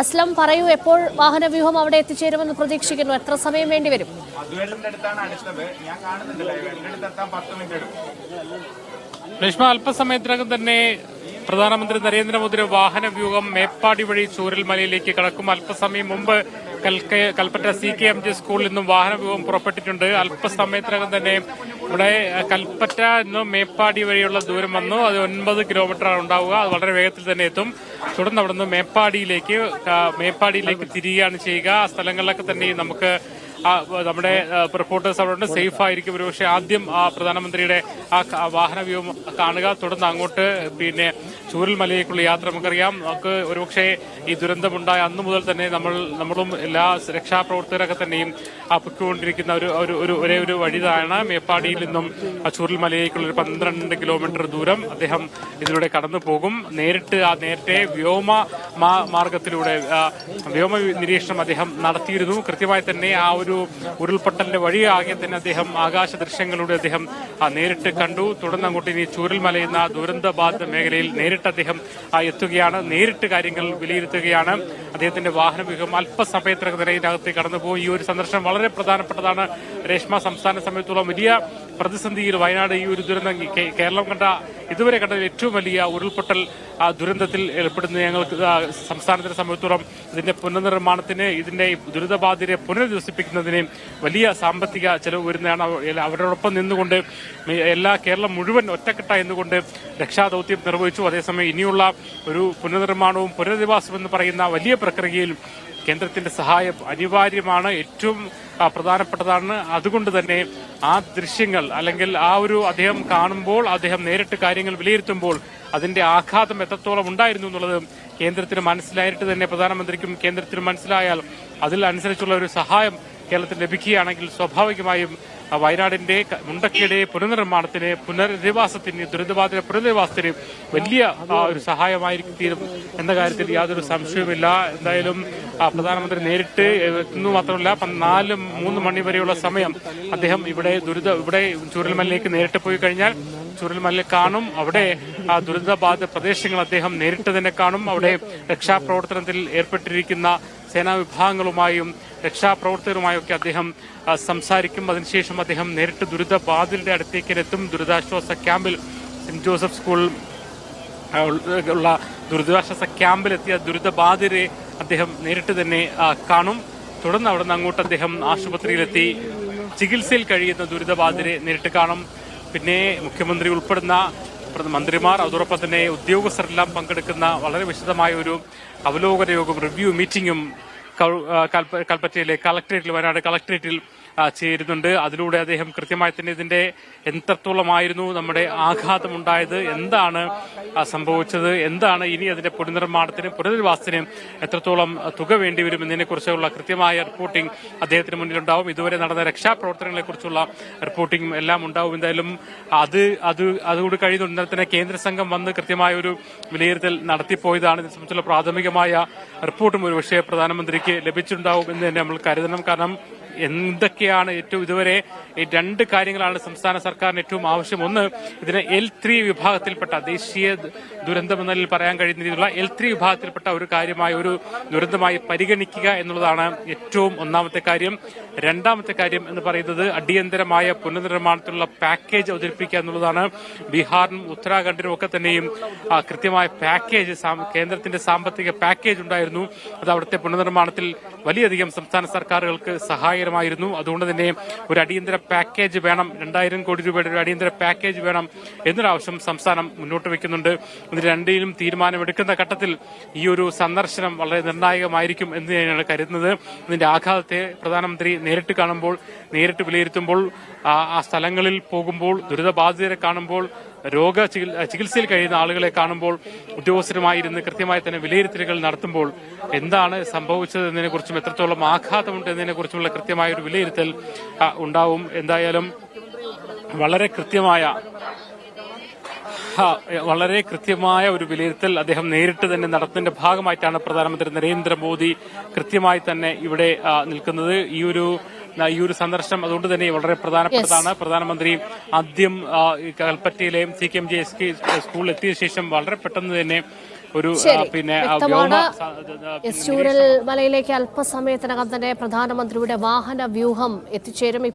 അസ്ലം പറയൂ, എപ്പോൾ വാഹനവ്യൂഹം അവിടെ എത്തിച്ചേരുമെന്ന് പ്രതീക്ഷിക്കുന്നു? എത്ര സമയം വേണ്ടിവരും? രേഷ്മ, അല്പസമയത്തിനകം തന്നെ പ്രധാനമന്ത്രി നരേന്ദ്രമോദിയുടെ വാഹനവ്യൂഹം മേപ്പാടി വഴി ചൂരൽമലയിലേക്ക് കടക്കും. അല്പസമയം മുമ്പ് കൽപ്പറ്റ CKMJ സ്കൂളിൽ നിന്നും വാഹനവ്യൂഹം പുറപ്പെട്ടിട്ടുണ്ട്. അല്പസമയത്തിനകം തന്നെ ഇവിടെ കൽപ്പറ്റ നിന്നും മേപ്പാടി വഴിയുള്ള ദൂരം വന്നു. അത് 9 കിലോമീറ്ററാണ് ഉണ്ടാവുക. അത് വളരെ വേഗത്തിൽ തന്നെ എത്തും. തുടർന്ന് അവിടെ നിന്ന് മേപ്പാടിയിലേക്ക് തിരികെയാണ് ചെയ്യുക. ആ സ്ഥലങ്ങളിലൊക്കെ തന്നെ നമുക്ക് നമ്മുടെ റിപ്പോർട്ടേഴ്സ് അവിടെ സേഫ് ആയിരിക്കും. ഒരുപക്ഷെ ആദ്യം പ്രധാനമന്ത്രിയുടെ ആ വാഹനവ്യൂഹം കാണുക. തുടർന്ന് അങ്ങോട്ട് പിന്നെ ചൂരൽമലയിലേക്കുള്ള യാത്ര നമുക്കറിയാം. നമുക്ക് ഒരുപക്ഷെ ഈ ദുരന്തമുണ്ടായ അന്നു മുതൽ തന്നെ നമ്മളും എല്ലാ രക്ഷാപ്രവർത്തകരൊക്കെ തന്നെയും പൊയ്ക്കൊണ്ടിരിക്കുന്ന ഒരേ ഒരു വഴിതാണ് മേപ്പാടിയിൽ നിന്നും ചൂരൽമലയിലേക്കുള്ള ഒരു 12 കിലോമീറ്റർ ദൂരം അദ്ദേഹം ഇതിലൂടെ കടന്നു പോകും. നേരത്തെ വ്യോമ മാർഗത്തിലൂടെ വ്യോമ നിരീക്ഷണം അദ്ദേഹം നടത്തിയിരുന്നു. കൃത്യമായി തന്നെ ആ ഒരു ഉരുൾപൊട്ടലിന്റെ വഴിയാകെ തന്നെ അദ്ദേഹം ആകാശ ദൃശ്യങ്ങളിലൂടെ അദ്ദേഹം നേരിട്ട് കണ്ടു. തുടർന്ന് അങ്ങോട്ട് ഇനി ചൂരൽമല എന്ന ദുരന്ത ബാധിത മേഖലയിൽ നേരിട്ട് അദ്ദേഹം എത്തുകയാണ്. നേരിട്ട് കാര്യങ്ങൾ വിലയിരുത്തുകയാണ്. അദ്ദേഹത്തിന്റെ വാഹനവ്യൂഹം അല്പസമയത്തിനകം തന്നെ ഇതിനകത്ത് കടന്നുപോകും. ഈ ഒരു സന്ദർശനം വളരെ പ്രധാനപ്പെട്ടതാണ്. രേഷ്മ, സംസ്ഥാന സമയത്തോളം വലിയ പ്രതിസന്ധിയിൽ വയനാട് ഈ ഒരു ദുരന്തം കേരളം ഇതുവരെ കണ്ടതിൽ ഏറ്റവും വലിയ ഉരുൾപൊട്ടൽ ദുരന്തത്തിൽ ഏർപ്പെടുന്ന ഞങ്ങൾക്ക് സംസ്ഥാനത്തിന്റെ സമയത്തോളം ഇതിന്റെ പുനർനിർമ്മാണത്തിന്, ഇതിന്റെ ദുരിതബാധിതരെ പുനരധിവസിപ്പിക്കുന്നതിന് വലിയ സാമ്പത്തിക ചെലവ് വരുന്നതാണ്. അവരോടൊപ്പം നിന്നുകൊണ്ട് കേരളം മുഴുവൻ ഒറ്റക്കെട്ടായി നിന്നുകൊണ്ട് രക്ഷാദൌത്യം നിർവഹിച്ചു. അതേസമയം ഇനിയുള്ള ഒരു പുനർനിർമ്മാണവും പുനരധിവാസവും എന്ന് പറയുന്ന വലിയ പ്രക്രിയയിൽ കേന്ദ്രത്തിന്റെ സഹായം അനിവാര്യമാണ്, ഏറ്റവും പ്രധാനപ്പെട്ടതാണ്. അതുകൊണ്ട് തന്നെ ആ ദൃശ്യങ്ങൾ അല്ലെങ്കിൽ അദ്ദേഹം കാണുമ്പോൾ, അദ്ദേഹം നേരിട്ട് കാര്യങ്ങൾ വിലയിരുത്തുമ്പോൾ അതിന്റെ ആഘാതം എത്രത്തോളം ഉണ്ടായിരുന്നു എന്നുള്ളത് കേന്ദ്രത്തിന് മനസ്സിലായിട്ട് തന്നെ പ്രധാനമന്ത്രിക്കും കേന്ദ്രത്തിനും മനസ്സിലായാൽ അതിൽ അനുസരിച്ചുള്ള ഒരു സഹായം കേരളത്തിന് ലഭിക്കുകയാണെങ്കിൽ സ്വാഭാവികമായും വയനാടിന്റെ മുണ്ടക്കയുടെ പുനർനിർമ്മാണത്തിന്, ദുരിതബാധിത പുനരധിവാസത്തിന് വലിയ ഒരു സഹായമായിരിക്കും തീരും എന്ന കാര്യത്തിൽ യാതൊരു സംശയവുമില്ല. എന്തായാലും പ്രധാനമന്ത്രി നേരിട്ട് എത്തുന്നു മാത്രമല്ല, 3 മണി വരെയുള്ള സമയം അദ്ദേഹം ഇവിടെ ചൂരൽമലയിലേക്ക് നേരിട്ട് പോയി കഴിഞ്ഞാൽ ചൂരൽമല കാണും. അവിടെ ദുരിതബാധിത പ്രദേശങ്ങൾ അദ്ദേഹം നേരിട്ട് തന്നെ കാണും. അവിടെ രക്ഷാപ്രവർത്തനത്തിൽ ഏർപ്പെട്ടിരിക്കുന്ന സേനാ വിഭാഗങ്ങളുമായും രക്ഷാപ്രവർത്തകരുമായും ഒക്കെ അദ്ദേഹം സംസാരിക്കും. അതിനുശേഷം അദ്ദേഹം നേരിട്ട് ദുരിതബാധിതരുടെ അടുത്തേക്ക് എത്തും. ദുരിതാശ്വാസ ക്യാമ്പിൽ സെന്റ് ജോസഫ് സ്കൂൾ ഉള്ള ദുരിതാശ്വാസ ക്യാമ്പിലെത്തിയ ദുരിതബാധിതരെ അദ്ദേഹം നേരിട്ട് തന്നെ കാണും. തുടർന്ന് അവിടെ നിന്ന് അങ്ങോട്ട് അദ്ദേഹം ആശുപത്രിയിലെത്തി ചികിത്സയിൽ കഴിയുന്ന ദുരിതബാധിതരെ നേരിട്ട് കാണും. പിന്നെ മുഖ്യമന്ത്രി ഉൾപ്പെടുന്ന മന്ത്രിമാർ, അതോടൊപ്പം തന്നെ ഉദ്യോഗസ്ഥരെല്ലാം പങ്കെടുക്കുന്ന വളരെ വിശദമായ ഒരു അവലോകന യോഗം, റിവ്യൂ മീറ്റിംഗും കൽപ്പറ്റയിലെ വയനാട് കളക്ടറേറ്റിൽ ചേരുന്നുണ്ട്. അതിലൂടെ അദ്ദേഹം കൃത്യമായി തന്നെ ഇതിന്റെ എത്രത്തോളമായിരുന്നു നമ്മുടെ ആഘാതമുണ്ടായത്, എന്താണ് സംഭവിച്ചത്, എന്താണ് ഇനി അതിന്റെ പുനർനിർമ്മാണത്തിന്, പുനരധിവാസത്തിന് എത്രത്തോളം തുക വേണ്ടിവരും എന്നതിനെ കുറിച്ചുള്ള കൃത്യമായ റിപ്പോർട്ടിംഗ് അദ്ദേഹത്തിന് മുന്നിലുണ്ടാവും. ഇതുവരെ നടന്ന രക്ഷാപ്രവർത്തനങ്ങളെ കുറിച്ചുള്ള റിപ്പോർട്ടിംഗും എല്ലാം ഉണ്ടാവും. എന്തായാലും അതുകൂടി കഴിയുന്ന ഇന്നലെ തന്നെ കേന്ദ്ര സംഘം വന്ന് കൃത്യമായ ഒരു വിലയിരുത്തൽ നടത്തിപ്പോയതാണ്. ഇതിനെ സംബന്ധിച്ചുള്ള പ്രാഥമികമായ റിപ്പോർട്ടും ഒരുപക്ഷെ പ്രധാനമന്ത്രിക്ക് ലഭിച്ചിട്ടുണ്ടാവും എന്ന് തന്നെ നമ്മൾ കരുതണം. കാരണം എന്തൊക്കെയാണ് ഇതുവരെ 2 കാര്യങ്ങളാണ് സംസ്ഥാന സർക്കാരിന് ഏറ്റവും ആവശ്യം. ഒന്ന്, ഇതിന് L3 വിഭാഗത്തിൽപ്പെട്ട, ദേശീയ ദുരന്തം എന്നതിൽ പറയാൻ കഴിയുന്ന രീതിയിലുള്ള L3 വിഭാഗത്തിൽപ്പെട്ട ഒരു കാര്യമായ ഒരു ദുരന്തമായി പരിഗണിക്കുക എന്നുള്ളതാണ് ഏറ്റവും ഒന്നാമത്തെ കാര്യം. രണ്ടാമത്തെ കാര്യം എന്ന് പറയുന്നത് അടിയന്തരമായ പുനർനിർമ്മാണത്തിനുള്ള പാക്കേജ് അവതരിപ്പിക്കുക എന്നുള്ളതാണ്. ബീഹാറിനും ഉത്തരാഖണ്ഡിനും ഒക്കെ തന്നെയും കൃത്യമായ പാക്കേജ്, കേന്ദ്രത്തിന്റെ സാമ്പത്തിക പാക്കേജ് ഉണ്ടായിരുന്നു. അത് അവിടുത്തെ പുനർനിർമ്മാണത്തിൽ വലിയധികം സംസ്ഥാന സർക്കാരുകൾക്ക് സഹായകരമായിരുന്നു. അതുകൊണ്ട് തന്നെ ഒരു അടിയന്തര പാക്കേജ് വേണം, 2000 കോടി രൂപയുടെ ഒരു അടിയന്തര പാക്കേജ് വേണം എന്നൊരാവശ്യം സംസ്ഥാനം മുന്നോട്ട് വയ്ക്കുന്നുണ്ട്. ഇത് രണ്ടിലും തീരുമാനമെടുക്കുന്ന ഘട്ടത്തിൽ ഈ ഒരു സന്ദർശനം വളരെ നിർണായകമായിരിക്കും എന്ന് തന്നെയാണ് കരുതുന്നത്. ഇതിന്റെ ആഘാതത്തെ പ്രധാനമന്ത്രി നേരിട്ട് കാണുമ്പോൾ, നേരിട്ട് വിലയിരുത്തുമ്പോൾ, ആ സ്ഥലങ്ങളിൽ പോകുമ്പോൾ, ദുരിതബാധിതരെ കാണുമ്പോൾ, ചികിത്സയിൽ കഴിയുന്ന ആളുകളെ കാണുമ്പോൾ, ഉദ്യോഗസ്ഥരുമായിരുന്ന് കൃത്യമായി തന്നെ വിലയിരുത്തലുകൾ നടത്തുമ്പോൾ എന്താണ് സംഭവിച്ചത് എന്നതിനെ കുറിച്ചും എത്രത്തോളം ആഘാതമുണ്ട് എന്നതിനെ കുറിച്ചുമുള്ള കൃത്യമായ ഒരു വിലയിരുത്തൽ ഉണ്ടാവും. എന്തായാലും വളരെ കൃത്യമായ ഒരു വിലയിരുത്തൽ അദ്ദേഹം നേരിട്ട് തന്നെ നടത്തുന്നതിന്റെ ഭാഗമായിട്ടാണ് പ്രധാനമന്ത്രി നരേന്ദ്രമോദി കൃത്യമായി തന്നെ ഇവിടെ നിൽക്കുന്നത്. ഈ ഒരു സന്ദർശനം അതുകൊണ്ട് തന്നെ വളരെ പ്രധാനപ്പെട്ടതാണ്. പ്രധാനമന്ത്രി ആദ്യം കൽപ്പറ്റയിലെയും CKMJ സ്കൂളിൽ എത്തിയ ശേഷം വളരെ പെട്ടെന്ന് തന്നെ ഒരു പിന്നെ ചൂരൽ മലയിലേക്ക് അല്പസമയത്തിനകം തന്നെ പ്രധാനമന്ത്രിയുടെ വാഹന വ്യൂഹം എത്തിച്ചേരും.